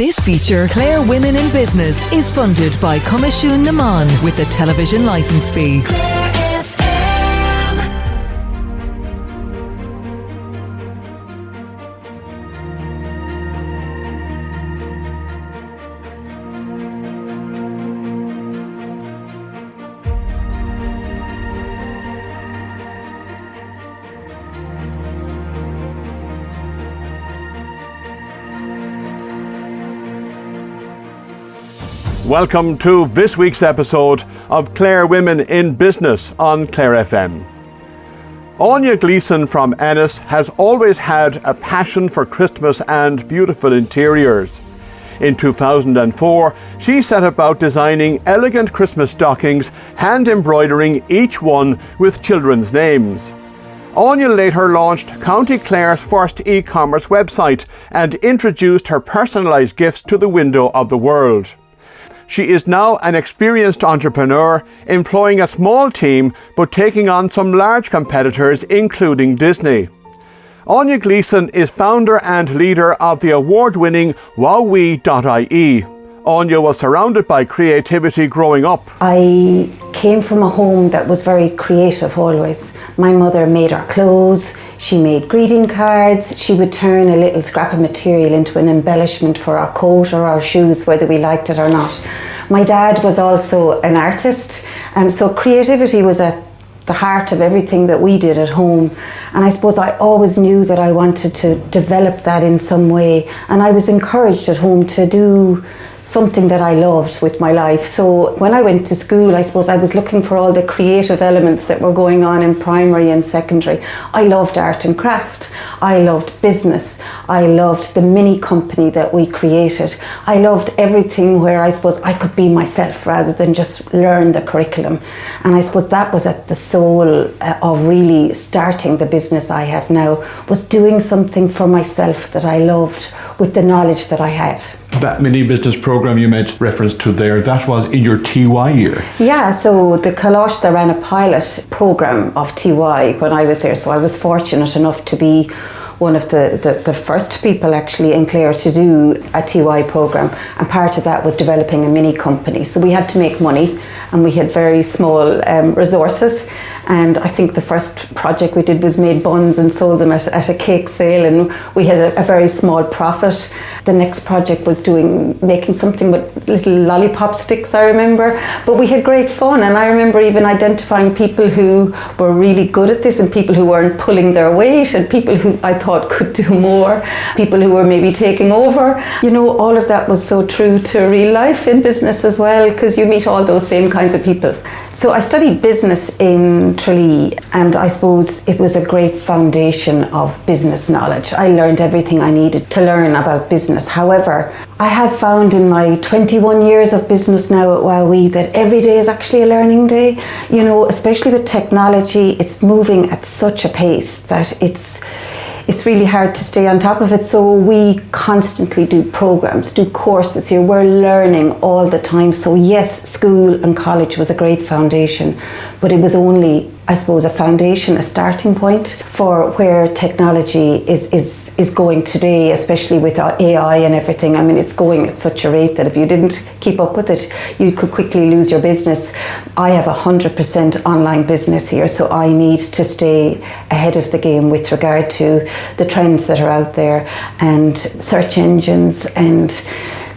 This feature, Clare Women in Business, is funded by Comishún Naman with a television licence fee. Welcome to this week's episode of Clare Women in Business on Clare FM. Áine Gleeson from Ennis has always had a passion for Christmas and beautiful interiors. In 2004, she set about designing elegant Christmas stockings, hand-embroidering each one with children's names. Áine later launched County Clare's first e-commerce website and introduced her personalised gifts to the window of the world. She is now an experienced entrepreneur, employing a small team but taking on some large competitors, including Disney. Áine Gleeson is founder and leader of the award-winning Wowwee.ie. Áine was surrounded by creativity growing up. I came from a home that was very creative always. My mother made our clothes, she made greeting cards, she would turn a little scrap of material into an embellishment for our coat or our shoes, whether we liked it or not. My dad was also an artist, so creativity was at the heart of everything that we did at home. And I suppose I always knew that I wanted to develop that in some way, and I was encouraged at home to do something that I loved with my life. So when I went to school, I suppose I was looking for all the creative elements that were going on in primary and secondary. I loved art and craft. I loved business. I loved the mini company that we created. I loved everything where I suppose I could be myself rather than just learn the curriculum. And I suppose that was at the soul of really starting the business I have now, was doing something for myself that I loved with the knowledge that I had. That mini business program you made reference to there, that was in your TY year? Yeah, so the Colosh, they ran a pilot program of TY when I was there, so I was fortunate enough to be one of the first people actually in Clare to do a TY program, and part of that was developing a mini company. So we had to make money and we had very small resources, and I think the first project we did was made buns and sold them at a cake sale, and we had a very small profit. The next project was making something with little lollipop sticks, I remember, but we had great fun, and I remember even identifying people who were really good at this and people who weren't pulling their weight and people who I thought could do more, people who were maybe taking over. You know, all of that was so true to real life in business as well, because you meet all those same kinds of people. So I studied business in Tralee, and I suppose it was a great foundation of business knowledge. I learned everything I needed to learn about business. However, I have found in my 21 years of business now at Wowwee that every day is actually a learning day. You know, especially with technology, it's moving at such a pace that it's really hard to stay on top of it. So we constantly do programs, do courses here. We're learning all the time. So yes, school and college was a great foundation, but it was only, I suppose, a foundation, a starting point for where technology is going today, especially with AI and everything. I mean, it's going at such a rate that if you didn't keep up with it, you could quickly lose your business. I have 100% online business here, so I need to stay ahead of the game with regard to the trends that are out there and search engines and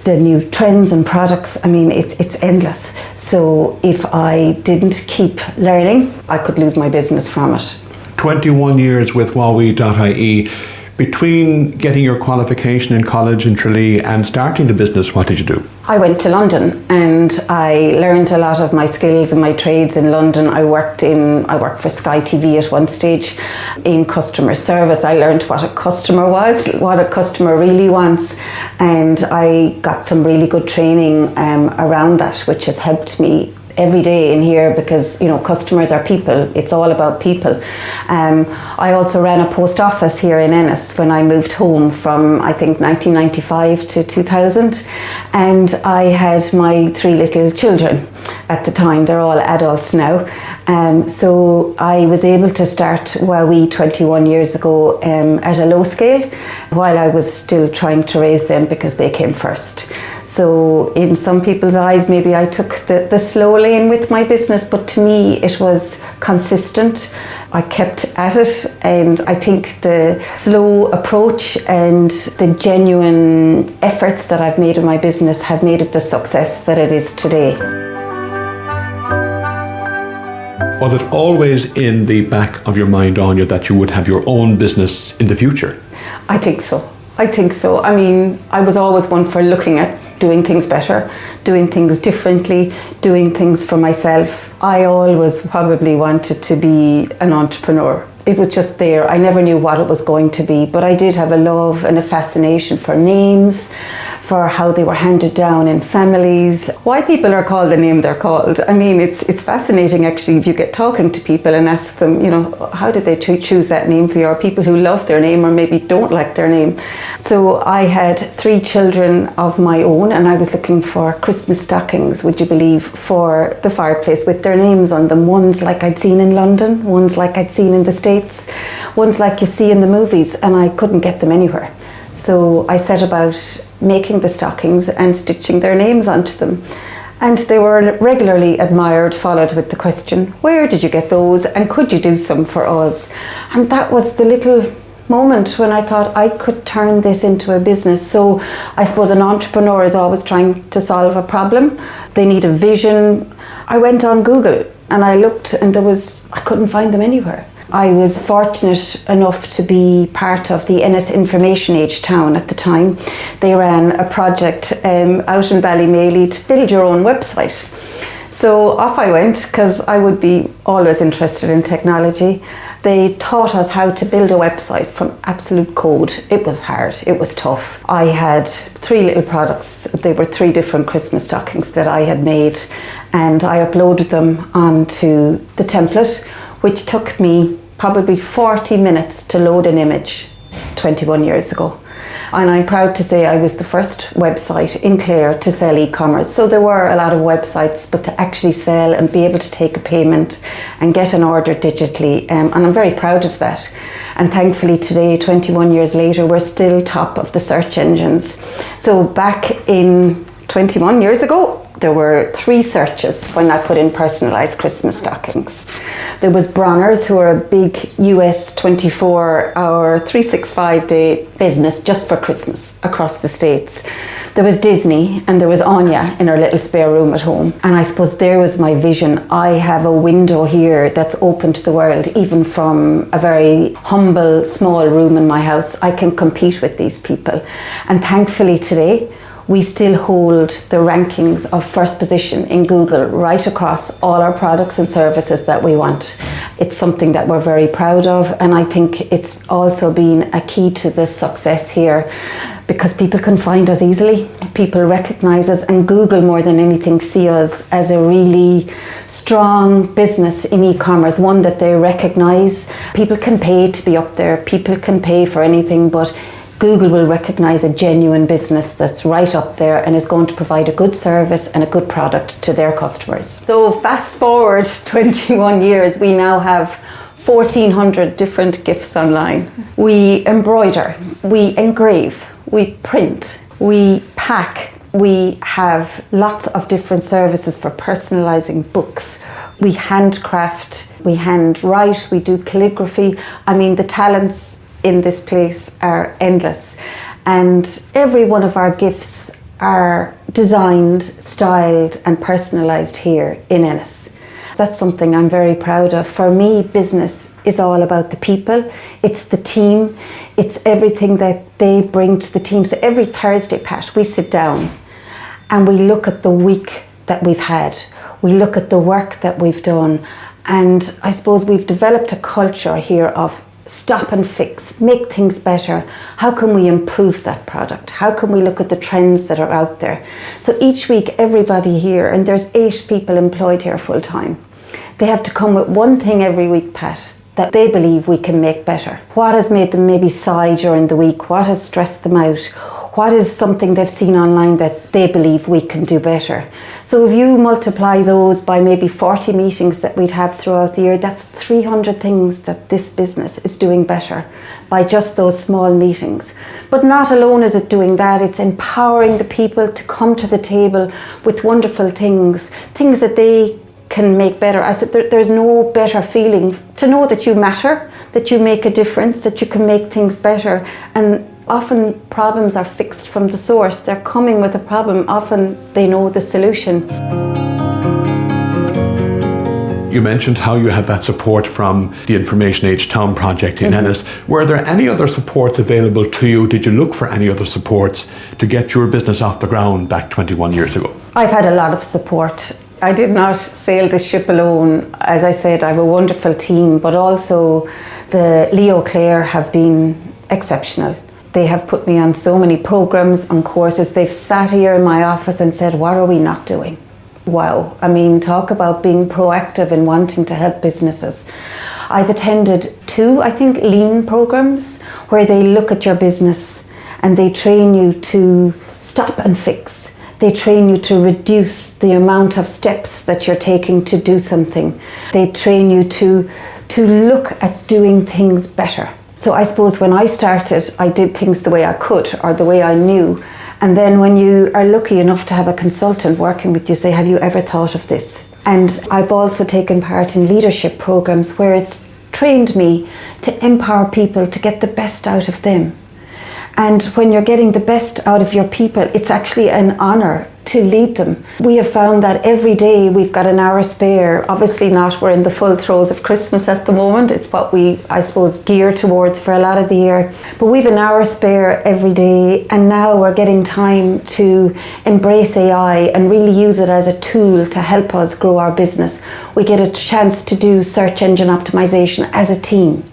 the new trends and products. I mean, it's endless. So if I didn't keep learning, I could lose my business from it. 21 years with Wowwee.ie. Between getting your qualification in college in Tralee and starting the business, what did you do? I went to London and I learned a lot of my skills and my trades in London. I worked for Sky TV at one stage in customer service. I learned what a customer was, what a customer really wants, and I got some really good training around that, which has helped me every day in here because, you know, customers are people. It's all about people. I also ran a post office here in Ennis when I moved home from, I think, 1995 to 2000. And I had my 3 little children at the time. They're all adults now. So I was able to start Wowwee 21 years ago at a low scale while I was still trying to raise them because they came first. So in some people's eyes, maybe I took the slow lane with my business, but to me it was consistent. I kept at it, and I think the slow approach and the genuine efforts that I've made in my business have made it the success that it is today. Was it always in the back of your mind, Áine, that you would have your own business in the future? I think so. I mean, I was always one for looking at doing things better, doing things differently, doing things for myself. I always probably wanted to be an entrepreneur. It was just there. I never knew what it was going to be, but I did have a love and a fascination for names, for how they were handed down in families, why people are called the name they're called. I mean, it's fascinating actually if you get talking to people and ask them, you know, how did they choose that name for you, or people who love their name or maybe don't like their name. So I had 3 children of my own, and I was looking for Christmas stockings, would you believe, for the fireplace with their names on them. Ones like I'd seen in London, ones like I'd seen in the States, ones like you see in the movies, and I couldn't get them anywhere. So I set about making the stockings and stitching their names onto them. And they were regularly admired, followed with the question, where did you get those, and could you do some for us? And that was the little moment when I thought I could turn this into a business. So I suppose an entrepreneur is always trying to solve a problem. They need a vision. I went on Google and I looked, and I couldn't find them anywhere. I was fortunate enough to be part of the Ennis Information Age town at the time. They ran a project out in Ballymaley to build your own website. So off I went, because I would be always interested in technology. They taught us how to build a website from absolute code. It was hard, it was tough. I had 3 little products. They were 3 different Christmas stockings that I had made, and I uploaded them onto the template, which took me probably 40 minutes to load an image 21 years ago. And I'm proud to say I was the first website in Clare to sell e-commerce. So there were a lot of websites, but to actually sell and be able to take a payment and get an order digitally, and I'm very proud of that. And thankfully today, 21 years later, we're still top of the search engines. So back in 21 years ago, there were 3 searches when I put in personalised Christmas stockings. There was Bronner's, who are a big US 24-hour, 365-day business just for Christmas across the States. There was Disney, and there was Áine in her little spare room at home. And I suppose there was my vision. I have a window here that's open to the world, even from a very humble, small room in my house. I can compete with these people. And thankfully today, we still hold the rankings of first position in Google right across all our products and services that we want. It's something that we're very proud of, and I think it's also been a key to the success here because people can find us easily, people recognise us, and Google more than anything see us as a really strong business in e-commerce, one that they recognise. People can pay to be up there, people can pay for anything, but Google will recognise a genuine business that's right up there and is going to provide a good service and a good product to their customers. So fast forward 21 years, we now have 1,400 different gifts online. We embroider, we engrave, we print, we pack. We have lots of different services for personalising books. We handcraft, we handwrite, we do calligraphy. I mean, the talents in this place are endless, and every one of our gifts are designed, styled and personalised here in Ennis. That's something I'm very proud of. For me, business is all about the people. It's the team. It's everything that they bring to the team. So every Thursday, Pat, we sit down and we look at the week that we've had. We look at the work that we've done. And I suppose we've developed a culture here of stop and fix, make things better. How can we improve that product? How can we look at the trends that are out there? So each week, everybody here, and there's 8 people employed here full time, they have to come with one thing every week, Pat, that they believe we can make better. What has made them maybe sigh during the week? What has stressed them out? What is something they've seen online that they believe we can do better? So if you multiply those by maybe 40 meetings that we'd have throughout the year, that's 300 things that this business is doing better by just those small meetings. But not alone is it doing that, it's empowering the people to come to the table with wonderful things that they can make better. I said there's no better feeling to know that you matter, that you make a difference, that you can make things better. And often problems are fixed from the source. They're coming with a problem. Often they know the solution. You mentioned how you have that support from the Information Age Town project in Ennis. Were there any other supports available to you? Did you look for any other supports to get your business off the ground back 21 years ago? I've had a lot of support. I did not sail this ship alone. As I said, I have a wonderful team, but also the Leo Clare have been exceptional. They have put me on so many programs, on courses. They've sat here in my office and said, what are we not doing? Wow. I mean, talk about being proactive and wanting to help businesses. I've attended 2, I think, lean programs where they look at your business and they train you to stop and fix. They train you to reduce the amount of steps that you're taking to do something. They train you to look at doing things better. So I suppose when I started, I did things the way I could or the way I knew. And then when you are lucky enough to have a consultant working with you, say, have you ever thought of this? And I've also taken part in leadership programs where it's trained me to empower people to get the best out of them. And when you're getting the best out of your people, it's actually an honour to lead them. We have found that every day we've got an hour spare. Obviously not, we're in the full throes of Christmas at the moment. It's what we, I suppose, gear towards for a lot of the year. But we've an hour spare every day, and now we're getting time to embrace AI and really use it as a tool to help us grow our business. We get a chance to do search engine optimization as a team.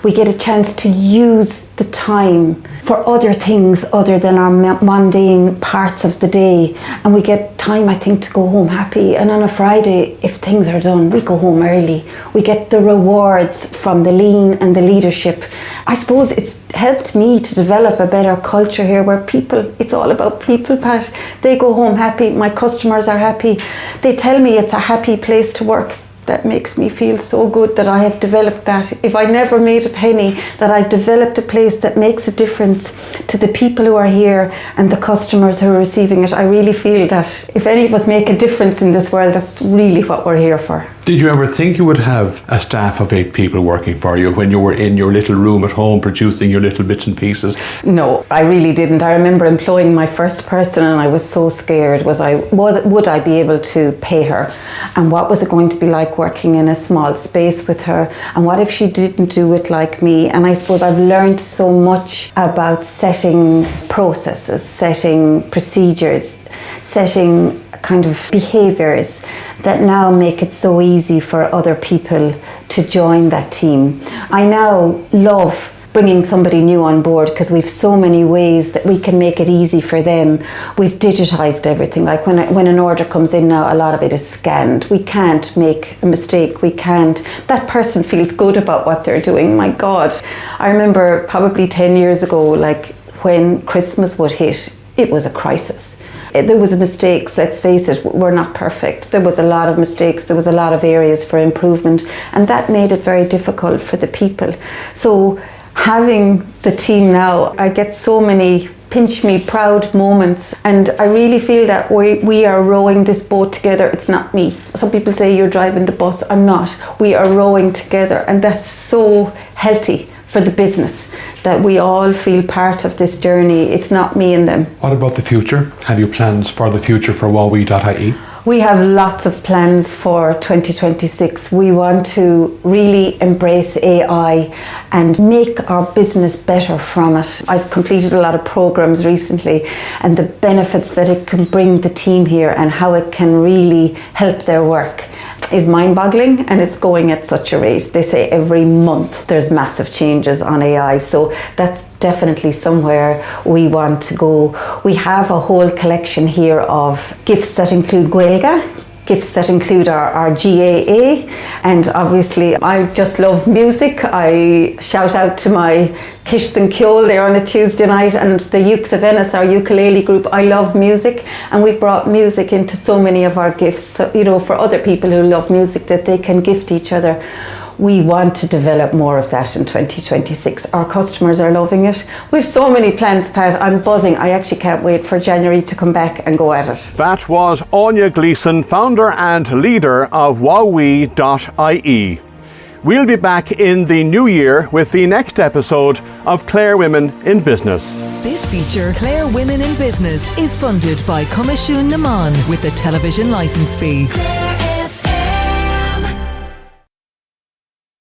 We get a chance to use the time for other things other than our mundane parts of the day, and we get time, I think, to go home happy. And on a Friday, if things are done, we go home early. We get the rewards from the lean and the leadership. I suppose it's helped me to develop a better culture here where people, it's all about people, Pat. They go home happy, my customers are happy. They tell me it's a happy place to work. That makes me feel so good that I have developed that. If I never made a penny, that I've developed a place that makes a difference to the people who are here and the customers who are receiving it. I really feel that if any of us make a difference in this world, that's really what we're here for. Did you ever think you would have a staff of 8 people working for you when you were in your little room at home producing your little bits and pieces? No, I really didn't. I remember employing my first person and I was so scared. Would I be able to pay her? And what was it going to be like working in a small space with her? And what if she didn't do it like me? And I suppose I've learned so much about setting processes, setting procedures, setting kind of behaviours that now make it so easy for other people to join that team. I now love bringing somebody new on board because we've so many ways that we can make it easy for them. We've digitized everything. Like when an order comes in now, a lot of it is scanned. We can't make a mistake. We can't. That person feels good about what they're doing. My God. I remember probably 10 years ago, like when Christmas would hit, it was a crisis. There was mistakes, let's face it, we're not perfect. There was a lot of mistakes, there was a lot of areas for improvement, and that made it very difficult for the people. So having the team now, I get so many pinch me proud moments, and I really feel that we are rowing this boat together. It's not me. Some people say you're driving the bus. I'm not. We are rowing together, and that's so healthy for the business, that we all feel part of this journey. It's not me and them. What about the future? Have you plans for the future for Wowwee.ie? We have lots of plans for 2026. We want to really embrace AI and make our business better from it. I've completed a lot of programs recently, and the benefits that it can bring the team here and how it can really help their work. is mind-boggling, and it's going at such a rate. They say every month there's massive changes on AI, so that's definitely somewhere we want to go. We have a whole collection here of gifts that include Gaeilge, gifts that include our GAA, and obviously I just love music. I shout out to my Kishtan Kjol there on a Tuesday night, and the Ukes of Venice, our ukulele group. I love music, and we've brought music into so many of our gifts, so, for other people who love music, that they can gift each other. We want to develop more of that in 2026. Our customers are loving it. We've so many plans, Pat. I'm buzzing. I actually can't wait for January to come back and go at it. That was Áine Gleeson, founder and leader of Wowwee.ie. We'll be back in the new year with the next episode of Clare Women in Business. This feature, Clare Women in Business, is funded by Comisiún na Mán with the television licence fee.